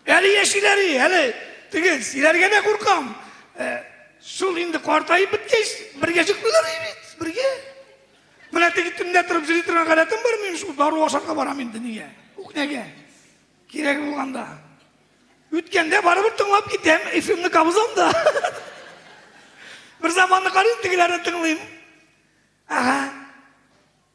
Әлі ешілері, әлі тіге сілерге де құрқам. Шул енді қартайып біткеш, бірге жүктілер ебет, бірге. Мына тіге түнде тұрып жүрі тұрған қалатын бар, мен шул дару ашарға барам енді неге, үкнеге. Керек болғанда. Өткенде барып тыңлап кетем, эфимді қабызам да. Бір заманды қарайым, тігілерді тыңлайым. Аға,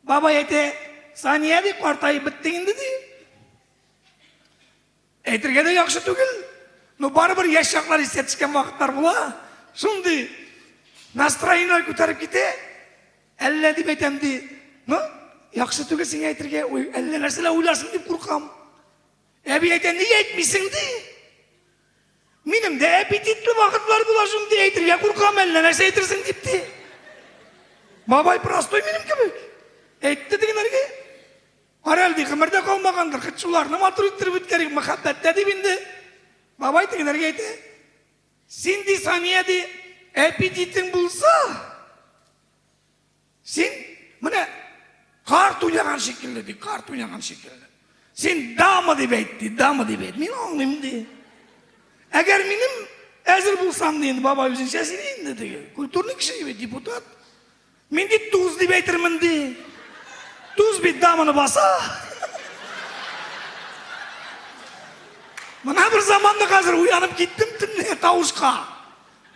баба ете, сания де қартайып біттігінді де. Әйтірге де яқшы түгіл. Но бары бір еш жақлар істетішкен вақыттар бола. Шунды настроение көтеріп кете, әлі деп айтамды. Яқшы түгіл сен әйтірге, әлі нәрселер ойларсың деп құрқам. Әбі айтам, неге айтмайсыңды? Менің де аппетитлі вақытлар бола шунды әйтірге құрқам, әлі нәрсе айтырсың депті. Бабай простой менің кебек. Әйтті дегенерге. Аралды қымырда қалмағандар, қытшуларына матур үттіріп өткерік, мұхаббатта деп енді. Бабай дегенерге әйті. Сенде санияды аппетитің болса, сен, міне, қарт ойнаған шекелді де, қарт ойнаған шекелді. Сен дамы деп әйтті, дамы деп әйтті. Мен аңлайым де. Әгер менің әзір болсам дейінді, бабай өзін шәсінейінді деге. Культурный кіші ебе, депутат. Мен де туз деп әйтірмін де. Туз бет дамыны баса. Мына бір заманда қазір уянып кеттім түнне тауышқа.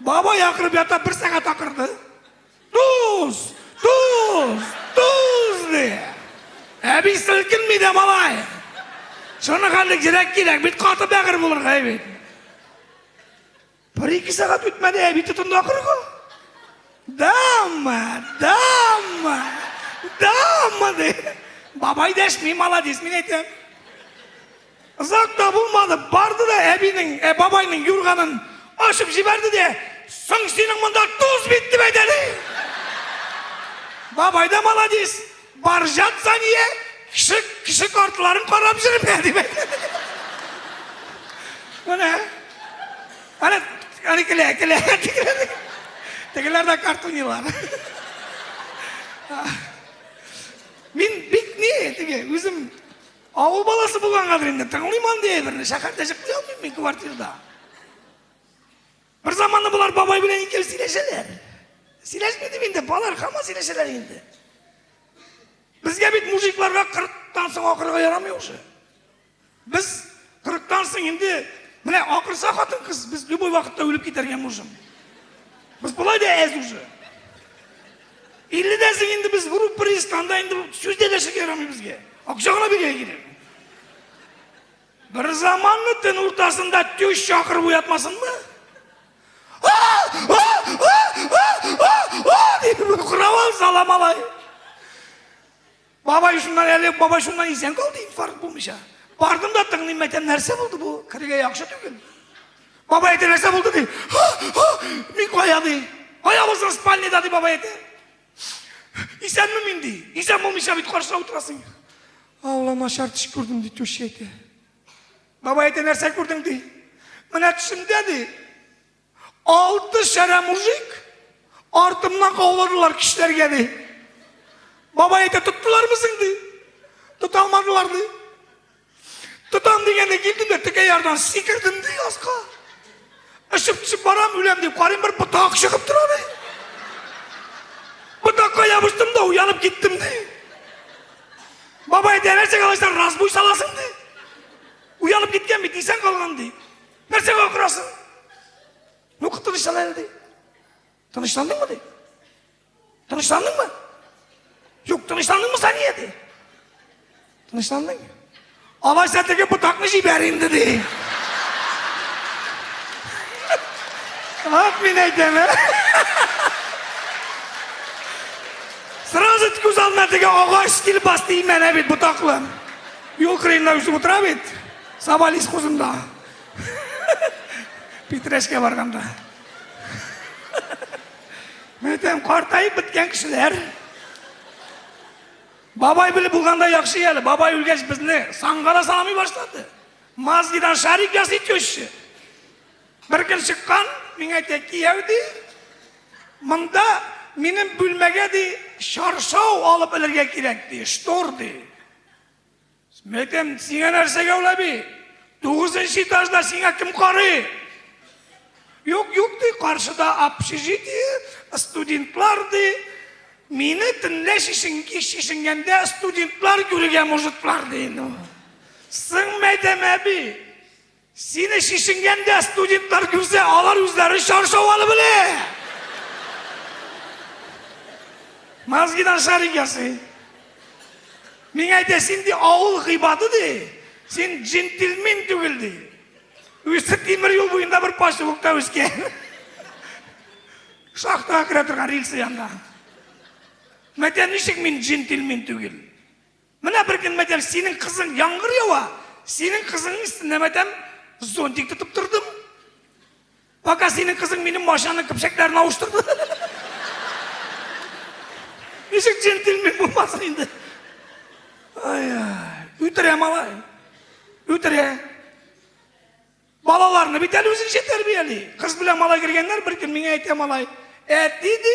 Бабай ақырып ята бір сағат ақырды. Туз, туз, туз де. Әбей сілкінмейді малай. Шыны қандық жүрек керек, бет қаты бәғір болыр ғайбет. Бір екі сағат өтмәді әбей тұтынды ақырғы. Дамы, дамы, дамы де. Бабай дәшмей маладес, мен айтам. Ұзақта болмады, барды да әбейнің, бабайның юрғанын ашып жіберді де, соң сенің мұнда туз бетті бәдәлі. Бабай да маладес, бар жатса не, кіші қартыларын қарап жүріп әді бәдәлі. Әне кіле, тегілер да картунилар. Мен бек не, теге, өзім ауыл баласы болған қадырында тыңлайман дей біріне шақарда жық қой алмайм мен квартирда. Бір заманда бұлар бабай білен екеу силешелер. Силешмеді менде, балар қама силешелер енді. Бізге бет мужикларға 40-тан соң ақырға ярамай уже. Біз 40-тан соң енді, міне ақырса қатын қыз, біз любой вақытта өліп кетерген мұжым. Біз бұлай да әз уже. 50-ден соң енді біз бұрып бір естанда енді сөзде де шық ярамай бізге. Ақшағына бере керек. Бір заманны түн ортасында төш шақырып оятмасын ба? Деп құрап ал саламалай. Бабай шундан есен қалды, инфаркт болмыша. Бардым да тыңлайым айтам, нәрсе болды бұл? Кірге ақша түгел. Бабай айты нәрсе болды дей. Мен қояды. Қоя болсын спальныда дей бабай айты. Исен ме мен дей? Исен болмыша бейт қаршыра отырасың. Алла нашар түш көрдім дей төші айты. Бабай айты нәрсе көрдің дей. Мына түшімде дей. 6 шара мужик артымнан қауладылар кішілерге дей. Бабай айты тұттылар мысың дей. Тұта алмадылар дей. Тұтам дегенде келдім де тіке ярдан секірдім дей асқа. Ішіп барам өлем деп қарайым бір бұтақ шығып тұра дей. Бұтаққа ябыштым да уянып кеттім дей. Бабай айты нәрсе қалайсар разбой саласың дей. Уянып кеткен бе дейсен қалған дей. Нәрсе қақырасың. Нүкі тыныштан әлі дей. Тыныштандың ба дей? Тыныштандың ба? Жоқ, тыныштандың ба сән еді? Тыныштандың? Алай сәттеге бұтақны жибәрінді дей. Ақ мен айтам, Сразу көз алдына теге ағаш келіп бастайым мән әбет бұтақлы. Yol kırayında üstü otura bit. Sabalis kuzunda. Pitreşke barganda. Metem qartayıp bitken kişiler. Babay bile bulganda yakşı yeli. Babay ülgeç bizni sangala salamay başladı. Mazgidan şarik yası itiyoşu. Bir gün çıkkan, mine teki evdi. Mında benim bülmege de şarşav alıp ölürge gerekti, ştordu. Metem sine nersege ola bi. 9. 8-ші этажда сиңа кім қары? Yok de, karşıda общежитие, студентларды, мені тінле шишінгенде студентлар көреген мұжытлар дейін. Сың мәдем әбі, сені шишінгенде студентлар көрсе, алар өздері шаршау алы біле. Мазгидан шарикасы. Мен әйте, сенде ауыл ғибады де, сен джентльмен түгілді. Өсі темір ел бойында бір поселокта өскен. Шақтыға кіре тұрған рельсы янда. Мәтен нешік мен джентльмен түгел. Мына бір күн мәтен сенің қызың яңғыр еуа, сенің қызыңның үстіне мәтен зонтик тұтып тұрдым. Пока сенің қызың менің машаның кіпшектерін ауыштырды. Нешік джентльмен болмасын енді. Үтіре малай, үтіре. Балаларыны бит әлі өзінше тәрбиелі. Қыз біле малай кіргендер бір күн менге әйте малай. Әттейді,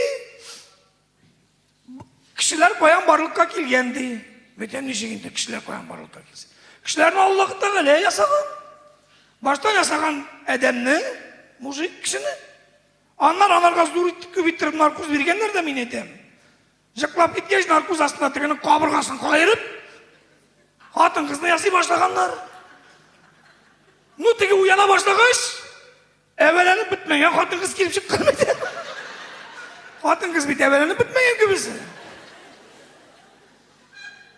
кішілер қоян барлыққа келгенді. Бетен нешегенде кішілер қоян барлыққа келсе. Кішілерін Аллахта қалай ясаған. Баштан ясаған әдемні, мужик кішіні. Анарға зұрыттық көбейттіріп наркоз бергендер де мен етем. Жықлап кеткеш наркоз астында тұргені қабырғасын қайырып, қатын қызны яси баштағандар. Ну, теге уяна баштағаш, әвәләніп бітмеген қатын қыз келіп шыққан беті. Қатын қыз бет әвәләніп бітмеген көбісі.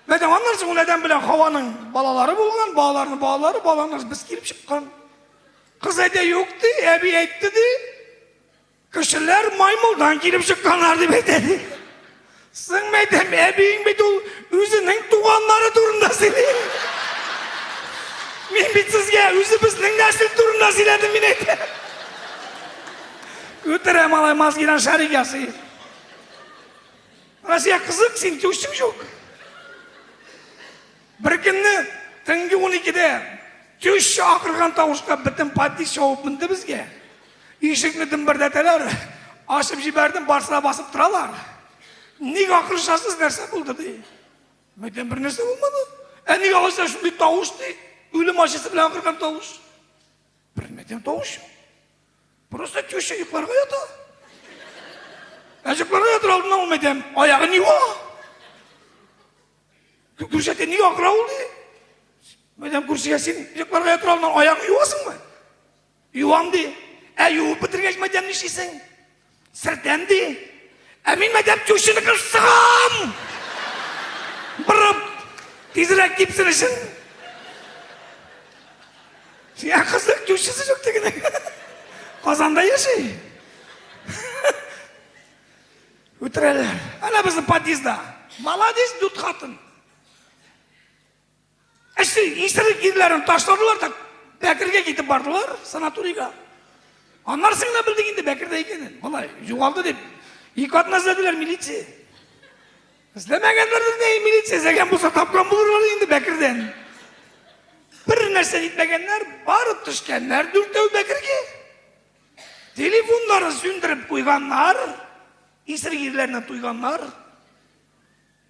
Бәден анарсың, ол әден білен Хауаның балалары болған, балаларының біз келіп шыққан. Қыз әде өкті, әбі әйтті де, кішілер маймылдан келіп шыққанлар деп әйтеді. Сың мәдем, әбейің бет ол өзінің туғанлары турында сені. Мен бит сізге өзі біздің нәсіл турында сөйледім мен әйті. Өтірі малай мазгидан шарикасы. Россия қызық, сен төшің жоқ. Бір күнні түнгі 12-де төші ақырған тауышқа бітім паддис шауып мінді бізге. Ешікні дымбір дәтелер, ашып жібердім, барсыра басып тұралар. Неге ақыршасыз нәрсе болды дей. Мәден бір нәрсе болмады. Неге алайса шындай тауыш дей. Өлім ашысы білен қырған тауыш. Білмеден тауыш. Просто төші ұйықларға ята. Әжіқларға ятыр алдына олмеден. Аяғы не ва? Күршәте неге ақыра олды? Меден күршіге сен ұйықларға ятыр алдына аяғы юасың ба? Юам де. Юып бітіргеш меден нешесің? Сірден де. Мен меден төшіні қырсығам. Бұрып. Тезірек кепсін үшін. Сен қызық төшісі жоқ дегені. Қазанда еші. Өтірелер. Әне біздің подъезда. Молодец, дүт қатын. Әші есірі керлерін таштадылар да бәкірге кетіп бардылар санаторийға. Анарсыңда білдігінде бәкірде екенін. Бұлай, жоғалды деп. Екі атын әзілділер милиция. Іздемегендерді не милиция зәген болса тапқан бұлырлар енді бәкірден. Бір нәрсе етмегендер, барып түшкендер дүртеу бәкірге. Телефондары сөндіріп қойғанлар, есіргерлеріне тұйғанлар,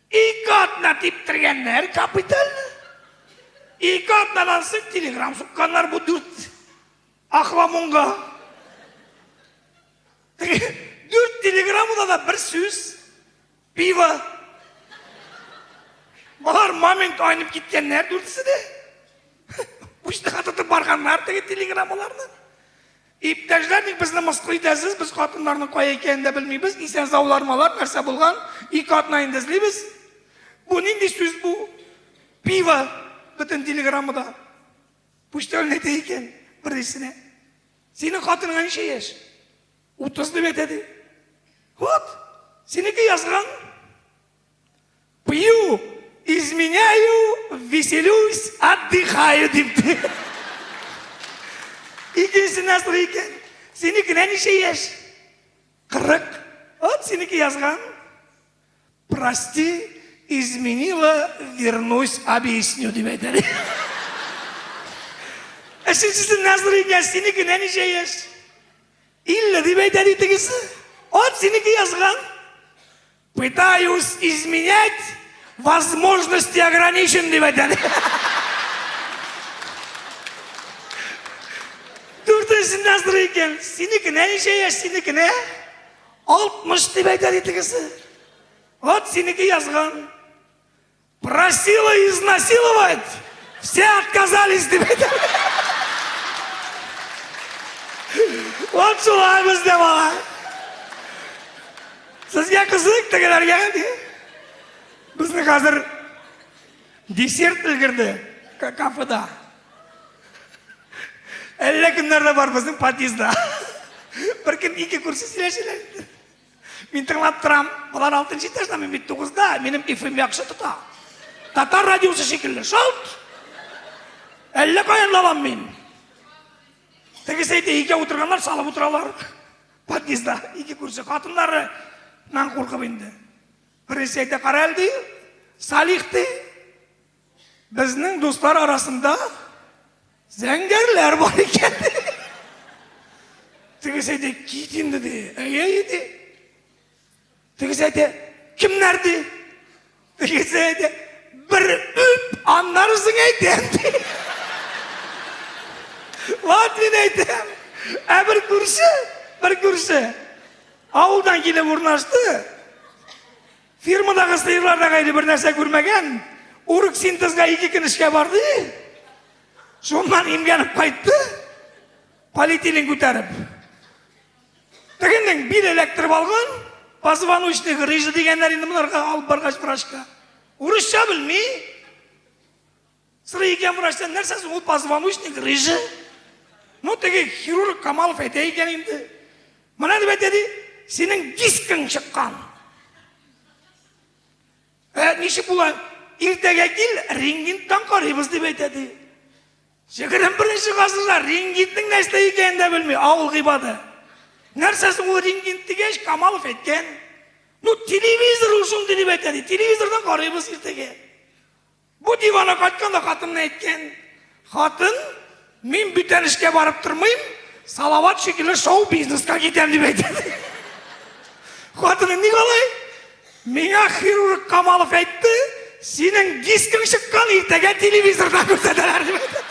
екі атына тептіргендер капитал. Екі атынан ансың телеграм сұққанлар бұл дүрт ақламонға. Дүрт телеграмыда да бір сөз, пиво. Балар момент айнып кеткендер дүртісі де. Бұшты қатыты барғанлар теге телеграмаларынан. Иптәжләрдің бізді мысқыл етесіз, біз қатынларының қой екенін де білмейбіз, исен заулармалар нәрсе болған, екі атынайын дезлейбіз. Бұл нендей сөз бұл? Пиво бүтін телеграммада. Бұшты өлінеті екен бірдесіне. Сенің қатыныңа неше еш? 30 деп етеді. Вот, сенікі yazған. Пью, изменяю, веселюсь, отдыхаю депті. İkincisi nasıl iken? Seninki ne şey yaş? 40. Вот seninki yazgan. Прости, изменила, вернусь, объясню demedi. Üçüncüsü nasıl iken? Seninki ne şey yaş? İlla demedi tegisi. Вот seninki yazgan. Пытаюсь изменять, возможности ограничены demedi. бірісінен сұрай екен, сенікі нәнеше еш, сенікі не? 60 деп айтады етігісі. Вот сенікі yazған. Просила изнасиловать, все отказались деп айтады. Вот солай бізде бала. Сізге қызық тегелерге. Біздің қазір десерт үлгірді кафеда. 50 күндерде бар біздің подъезда. Бір күн 2 курсы сөйлесілер. Мен тыңлап тұрам, бұлар 6-шы этажда, мен 9-да, менің эфирім жақсы тұта. Татар радиосы шекілді, шалт. 50 қайын алам мен. Тегісейді 2 отырғанлар, салып отыралар. Подъезда 2 курсы. Қатынлары нан қорқып енді. Бірісейді қаралды, салихты. Біздің достар арасында зәңгерлер бар екен. Тегісейді кетінді де, әйейді. Тегісейді кімнерді? Тегісейді бір үп анларысың әйтемді. Вот мен әйтем. Бір күрсі. Ауылдан келіп орнашты. Фирмадағы сыйырларда қайды бір нәрсе көрмеген. Урық синтезға 2 күн ішке барды. Сондан емгеніп қайтты. Полиэтилен көтеріп. Дегеннен бір электріп алған. Позвоночныйға рыжы дегенлер енді мұнарға алып барғаш врачқа. Орысша білмей. Сыры екен врачтан нәрсесі ол позвоночныйға рыжы. Ну, теге хирург Камалов әте екен енді. Мұна деп әтеді, сенің дискің шыққан. Неше бұла, ертеге кел, рентгенттен қарайбыз деп әтеді. Шекірін бірінші ғасырда рентгенттің нәрсе екенін де білмей, ауыл ғибады. Нәрсесі ол рентгенттіге Камалов әткен. Ну, телевизор ұшынды деп әтеді, телевизордан қарайбыз ертеге. Бұл дивана қайтқанда қатынна әткен. Қатын, мен бүтен ішке барып тұрмайым, салават шекілі шоу-бизнесқа кетем деп айтады. Қатыны не қалай? Меңа хирург Камалов айтты, сенің дискің шыққан ертеге телевизордан көрсетілер деп айтады.